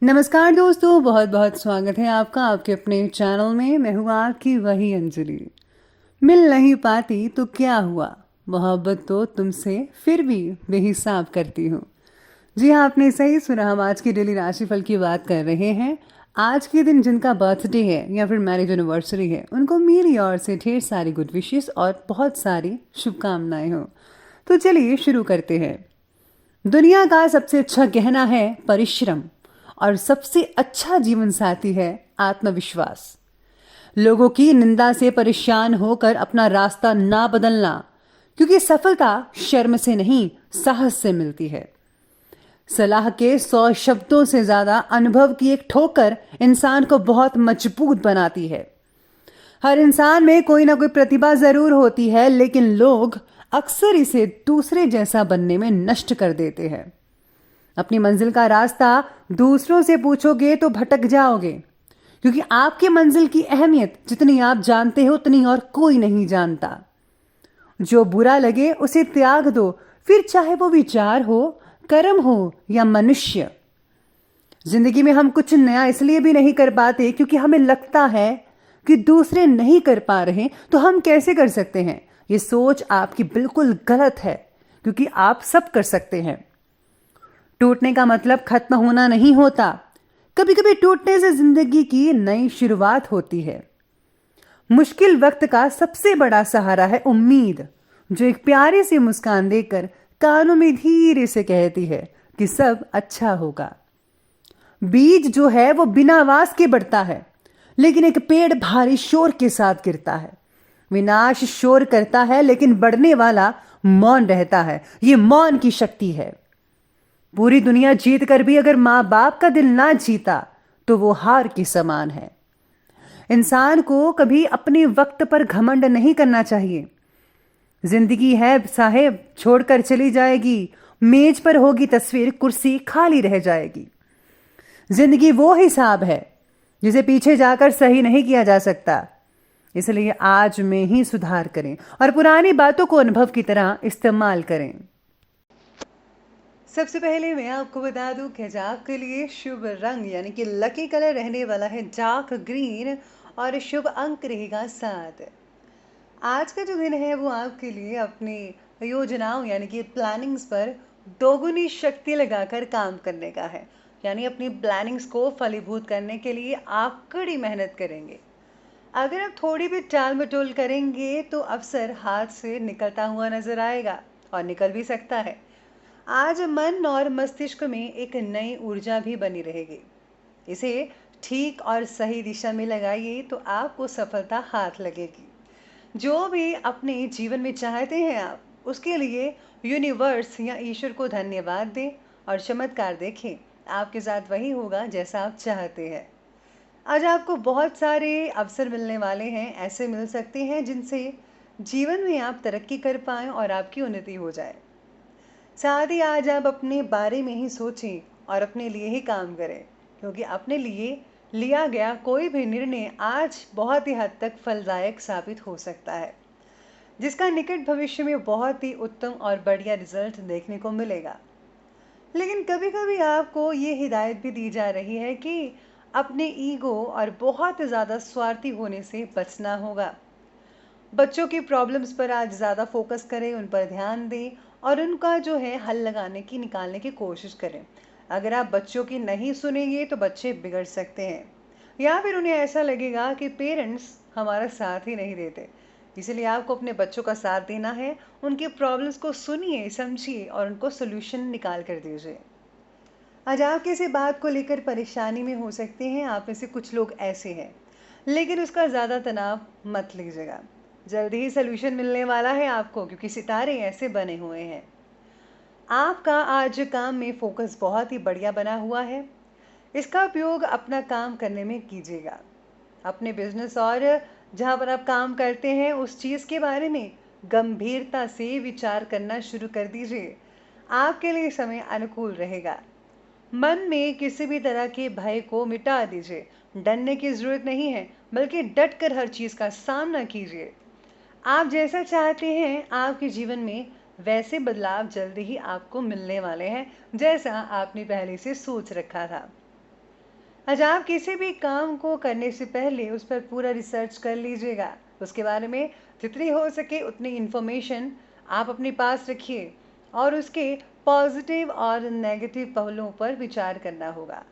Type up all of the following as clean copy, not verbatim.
नमस्कार दोस्तों, बहुत बहुत स्वागत है आपका आपके अपने चैनल में। मैं हूँ आपकी वही अंजलि। मिल नहीं पाती तो क्या हुआ, मोहब्बत तो तुमसे फिर भी बेहिसाब करती हूँ। जी हाँ, आपने सही सुना। हम आज की डेली राशिफल की बात कर रहे हैं। आज के दिन जिनका बर्थडे है या फिर मैरिज एनिवर्सरी है, उनको मेरी ओर से ढेर सारी गुड विशेस और बहुत सारी शुभकामनाएं हो। तो चलिए शुरू करते हैं। दुनिया का सबसे अच्छा गहना है परिश्रम, और सबसे अच्छा जीवन साथी है आत्मविश्वास। लोगों की निंदा से परेशान होकर अपना रास्ता ना बदलना, क्योंकि सफलता शर्म से नहीं, साहस से मिलती है। सलाह के 100 शब्दों से ज्यादा अनुभव की एक ठोकर इंसान को बहुत मजबूत बनाती है। हर इंसान में कोई ना कोई प्रतिभा जरूर होती है, लेकिन लोग अक्सर इसे दूसरे जैसा बनने में नष्ट कर देते हैं। अपनी मंजिल का रास्ता दूसरों से पूछोगे तो भटक जाओगे, क्योंकि आपकी मंजिल की अहमियत जितनी आप जानते हो उतनी और कोई नहीं जानता। जो बुरा लगे उसे त्याग दो, फिर चाहे वो विचार हो, कर्म हो या मनुष्य। जिंदगी में हम कुछ नया इसलिए भी नहीं कर पाते क्योंकि हमें लगता है कि दूसरे नहीं कर पा रहे तो हम कैसे कर सकते हैं। ये सोच आपकी बिल्कुल गलत है, क्योंकि आप सब कर सकते हैं। टूटने का मतलब खत्म होना नहीं होता। कभी कभी टूटने से जिंदगी की नई शुरुआत होती है। मुश्किल वक्त का सबसे बड़ा सहारा है उम्मीद, जो एक प्यारी सी मुस्कान देकर कानों में धीरे से कहती है कि सब अच्छा होगा। बीज जो है वो बिना आवाज के बढ़ता है, लेकिन एक पेड़ भारी शोर के साथ गिरता है। विनाश शोर करता है, लेकिन बढ़ने वाला मौन रहता है। ये मौन की शक्ति है। पूरी दुनिया जीत कर भी अगर मां बाप का दिल ना जीता तो वो हार के समान है। इंसान को कभी अपने वक्त पर घमंड नहीं करना चाहिए। जिंदगी है साहेब, छोड़कर चली जाएगी। मेज पर होगी तस्वीर, कुर्सी खाली रह जाएगी। जिंदगी वो हिसाब है जिसे पीछे जाकर सही नहीं किया जा सकता। इसलिए आज में ही सुधार करें और पुरानी बातों को अनुभव की तरह इस्तेमाल करें। सबसे पहले मैं आपको बता दूं कि आज आपके लिए शुभ रंग यानी कि लकी कलर रहने वाला है डार्क ग्रीन, और शुभ अंक रहेगा 7। आज का जो दिन है वो आपके लिए अपनी योजनाओं यानी कि प्लानिंग्स पर दोगुनी शक्ति लगाकर काम करने का है। यानी अपनी प्लानिंग्स को फलीभूत करने के लिए आप कड़ी मेहनत करेंगे। अगर आप थोड़ी भी टाल मटोल करेंगे तो अवसर हाथ से निकलता हुआ नजर आएगा, और निकल भी सकता है। आज मन और मस्तिष्क में एक नई ऊर्जा भी बनी रहेगी। इसे ठीक और सही दिशा में लगाइए तो आपको सफलता हाथ लगेगी। जो भी अपने जीवन में चाहते हैं आप, उसके लिए यूनिवर्स या ईश्वर को धन्यवाद दें और चमत्कार देखें। आपके साथ वही होगा जैसा आप चाहते हैं। आज आपको बहुत सारे अवसर मिलने वाले हैं, ऐसे मिल सकते हैं जिनसे जीवन में आप तरक्की कर पाएं और आपकी उन्नति हो जाए। साथ ही आज आप अपने बारे में ही सोचें और अपने लिए ही काम करें, क्योंकि अपने लिए लिया गया कोई भी निर्णय आज बहुत ही हद तक फलदायक साबित हो सकता है, जिसका निकट भविष्य में बहुत ही उत्तम और बढ़िया रिजल्ट देखने को मिलेगा। लेकिन कभी कभी आपको ये हिदायत भी दी जा रही है कि अपने ईगो और बहुत ज़्यादा स्वार्थी होने से बचना होगा। बच्चों की प्रॉब्लम्स पर आज ज़्यादा फोकस करें, उन पर ध्यान दें और उनका जो है हल लगाने की निकालने की कोशिश करें। अगर आप बच्चों की नहीं सुनेंगे तो बच्चे बिगड़ सकते हैं, या फिर उन्हें ऐसा लगेगा कि पेरेंट्स हमारा साथ ही नहीं देते। इसलिए आपको अपने बच्चों का साथ देना है। उनकी प्रॉब्लम्स को सुनिए, समझिए और उनको सोल्यूशन निकाल कर दीजिए। आज आप किसी बात को लेकर परेशानी में हो सकते हैं। आप में से कुछ लोग ऐसे हैं, लेकिन उसका ज़्यादा तनाव मत लीजिएगा। जल्दी ही सोल्यूशन मिलने वाला है आपको, क्योंकि सितारे ऐसे बने हुए हैं। आपका आज काम में फोकस बहुत ही बढ़िया बना हुआ है। इसका उपयोग अपना काम करने में कीजिएगा। अपने बिजनेस और जहाँ पर आप काम करते हैं उस चीज़ के बारे में गंभीरता से विचार करना शुरू कर दीजिए। आपके लिए समय अनुकूल रहेगा। मन में किसी भी तरह के भय को मिटा दीजिए। डरने की जरूरत नहीं है, बल्कि डट कर हर चीज का सामना कीजिए। आप जैसा चाहते हैं आपके जीवन में वैसे बदलाव जल्दी ही आपको मिलने वाले हैं, जैसा आपने पहले से सोच रखा था। आज आप किसी भी काम को करने से पहले उस पर पूरा रिसर्च कर लीजिएगा। उसके बारे में जितनी हो सके उतनी इन्फॉर्मेशन आप अपने पास रखिए और उसके पॉजिटिव और नेगेटिव पहलुओं पर विचार करना होगा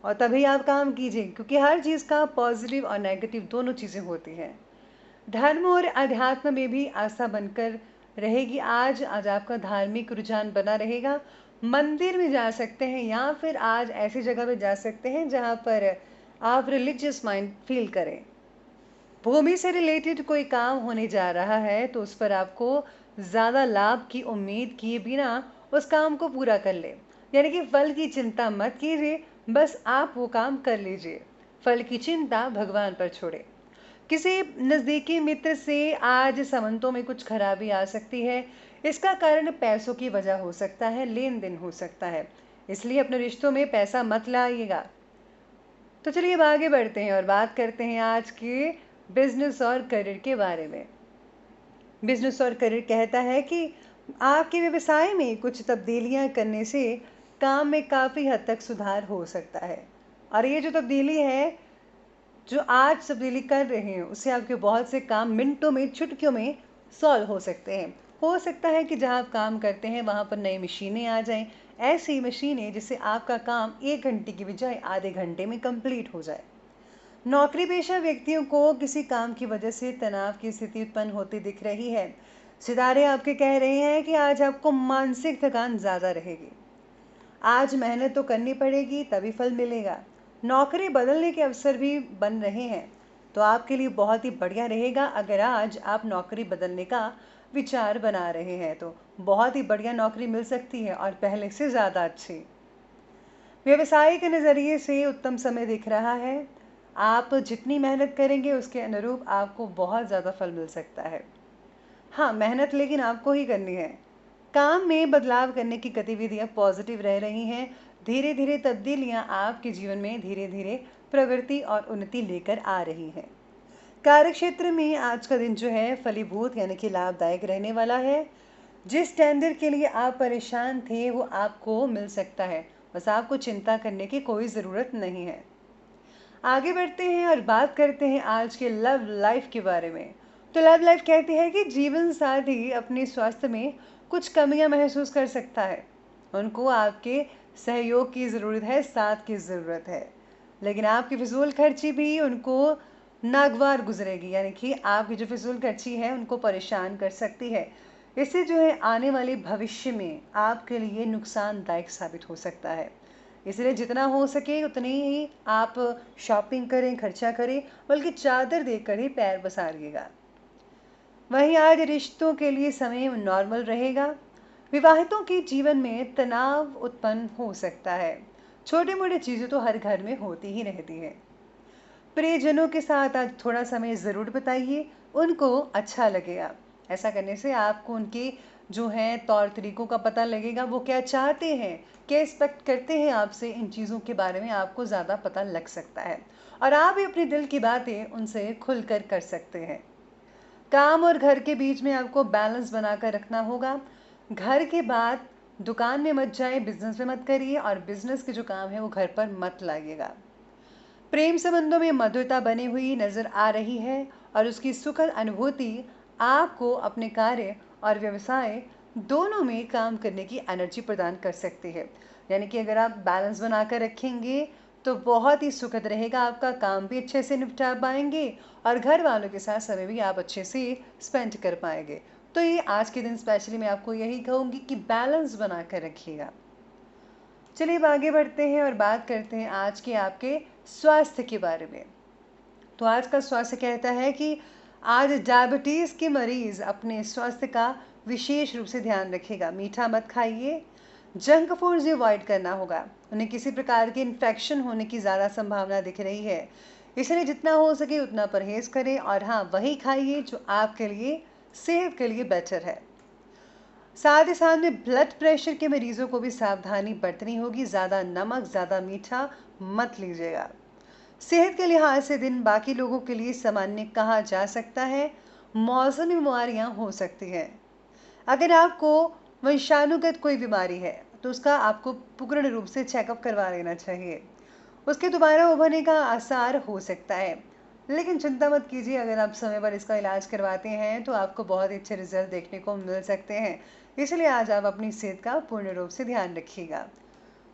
और तभी आप काम कीजिए, क्योंकि हर चीज़ का पॉजिटिव और नेगेटिव दोनों चीज़ें होती हैं। धर्म और अध्यात्म में भी आस्था बनकर रहेगी। आज आज आपका धार्मिक रुझान बना रहेगा। मंदिर में जा सकते हैं या फिर आज ऐसी जगह पे जा सकते हैं जहाँ पर आप रिलीजियस माइंड फील करें। भूमि से रिलेटेड कोई काम होने जा रहा है तो उस पर आपको ज़्यादा लाभ की उम्मीद किए बिना उस काम को पूरा कर ले, यानी कि फल की चिंता मत कीजिए, बस आप वो काम कर लीजिए। फल की चिंता भगवान पर छोड़े। किसी नज़दीकी मित्र से आज संबंधों में कुछ खराबी आ सकती है। इसका कारण पैसों की वजह हो सकता है, लेन देन हो सकता है, इसलिए अपने रिश्तों में पैसा मत लाइएगा। तो चलिए अब आगे बढ़ते हैं और बात करते हैं आज के बिजनेस और करियर के बारे में। बिजनेस और करियर कहता है कि आपके व्यवसाय में कुछ तब्दीलियां करने से काम में काफ़ी हद तक सुधार हो सकता है। और ये जो तब्दीली है, जो आज तब्दीली कर रहे हैं, उससे आपके बहुत से काम मिनटों में, चुटकियों में सॉल्व हो सकते हैं। हो सकता है कि जहां आप काम करते हैं वहां पर नई मशीनें आ जाएं, ऐसी मशीनें जिससे आपका काम 1 घंटे की बजाय आधे घंटे में कंप्लीट हो जाए। नौकरी पेशा व्यक्तियों को किसी काम की वजह से तनाव की स्थिति उत्पन्न होती दिख रही है। सितारे आपके कह रहे हैं कि आज आपको मानसिक थकान ज़्यादा रहेगी। आज मेहनत तो करनी पड़ेगी, तभी फल मिलेगा। नौकरी बदलने के अवसर भी बन रहे हैं, तो आपके लिए बहुत ही बढ़िया रहेगा। अगर आज आप नौकरी बदलने का विचार बना रहे हैं तो बहुत ही बढ़िया नौकरी मिल सकती है और पहले से ज़्यादा अच्छी। व्यवसाय के नज़रिए से उत्तम समय दिख रहा है। आप जितनी मेहनत करेंगे उसके अनुरूप आपको बहुत ज़्यादा फल मिल सकता है। हाँ, मेहनत लेकिन आपको ही करनी है। काम में बदलाव करने की गतिविधियाँ पॉजिटिव रह रही हैं। धीरे धीरे तब्दीलियाँ आपके जीवन में धीरे धीरे प्रगति और उन्नति लेकर आ रही हैं। कार्यक्षेत्र में आज का दिन जो है फलीभूत यानी कि लाभदायक रहने वाला है। जिस टेंडर के लिए आप परेशान थे वो आपको मिल सकता है, बस आपको चिंता करने की कोई ज़रूरत नहीं है। आगे बढ़ते हैं और बात करते हैं आज के लव लाइफ के बारे में। तो लव लाइफ कहती है कि जीवन साथी अपने स्वास्थ्य में कुछ कमियां महसूस कर सकता है। उनको आपके सहयोग की ज़रूरत है, साथ की ज़रूरत है, लेकिन आपकी फिजूल खर्ची भी उनको नागवार गुजरेगी, यानी कि आपकी जो फिजूल खर्ची है उनको परेशान कर सकती है। इससे जो है आने वाले भविष्य में आपके लिए नुकसानदायक साबित हो सकता है। इसलिए जितना हो सके उतनी ही आप शॉपिंग करें, खर्चा करें, बल्कि चादर देकर ही पैर पसारिएगा। वहीं आज रिश्तों के लिए समय नॉर्मल रहेगा। विवाहितों के जीवन में तनाव उत्पन्न हो सकता है। छोटी मोटी चीज़ें तो हर घर में होती ही रहती हैं। प्रियजनों के साथ आज थोड़ा समय ज़रूर बिताइए, उनको अच्छा लगेगा। ऐसा करने से आपको उनके जो है तौर तरीकों का पता लगेगा, वो क्या चाहते हैं, क्या एक्सपेक्ट करते हैं आपसे। इन चीज़ों के बारे में आपको ज़्यादा पता लग सकता है और आप भी अपने दिल की बातें उनसे खुलकर कर सकते हैं। काम और घर के बीच में आपको बैलेंस बनाकर रखना होगा। घर के बाद दुकान में मत जाए, बिजनेस में मत करिए और बिजनेस के जो काम है वो घर पर मत लाइएगा। प्रेम संबंधों में मधुरता बनी हुई नजर आ रही है और उसकी सुखद अनुभूति आपको अपने कार्य और व्यवसाय दोनों में काम करने की एनर्जी प्रदान कर सकती है। यानी कि अगर आप बैलेंस बनाकर रखेंगे तो बहुत ही सुखद रहेगा, आपका काम भी अच्छे से निपटा पाएंगे और घर वालों के साथ समय भी आप अच्छे से स्पेंड कर पाएंगे। तो ये आज के दिन स्पेशली मैं आपको यही कहूँगी कि बैलेंस बनाकर रखिएगा। चलिए अब आगे बढ़ते हैं और बात करते हैं आज के आपके स्वास्थ्य के बारे में। तो आज का स्वास्थ्य कहता है कि आज डायबिटीज़ के मरीज़ अपने स्वास्थ्य का विशेष रूप से ध्यान रखेगा। मीठा मत खाइए, जंक फूड से अवॉइड करना होगा। उन्हें किसी प्रकार के इन्फेक्शन होने की ज़्यादा संभावना दिख रही है, इसलिए जितना हो सके उतना परहेज़ करें और हाँ, वही खाइए जो आपके लिए सेहत के लिए बेटर है। साथ ही साथ में ब्लड प्रेशर के मरीजों को भी सावधानी बरतनी होगी। ज़्यादा नमक, ज़्यादा मीठा मत लीजिएगा। सेहत के लिहाज से दिन बाकी लोगों के लिए सामान्य कहा जा सकता है। मौसमी बीमारियां हो सकती हैं। अगर आपको वंशानुगत कोई बीमारी है तो उसका आपको पूर्ण रूप से चेकअप करवा लेना चाहिए। उसके दोबारा उभरने का आसार हो सकता है। लेकिन चिंता मत कीजिए, अगर आप समय पर इसका इलाज करवाते हैं तो आपको बहुत अच्छे रिजल्ट देखने को मिल सकते हैं। इसलिए आज आप अपनी सेहत का पूर्ण रूप से ध्यान रखिएगा।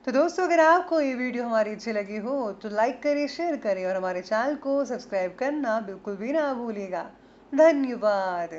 तो दोस्तों, अगर आपको ये वीडियो हमारी अच्छी लगी हो तो लाइक करें, शेयर करें और हमारे चैनल को सब्सक्राइब करना बिल्कुल भी ना भूलिएगा। धन्यवाद।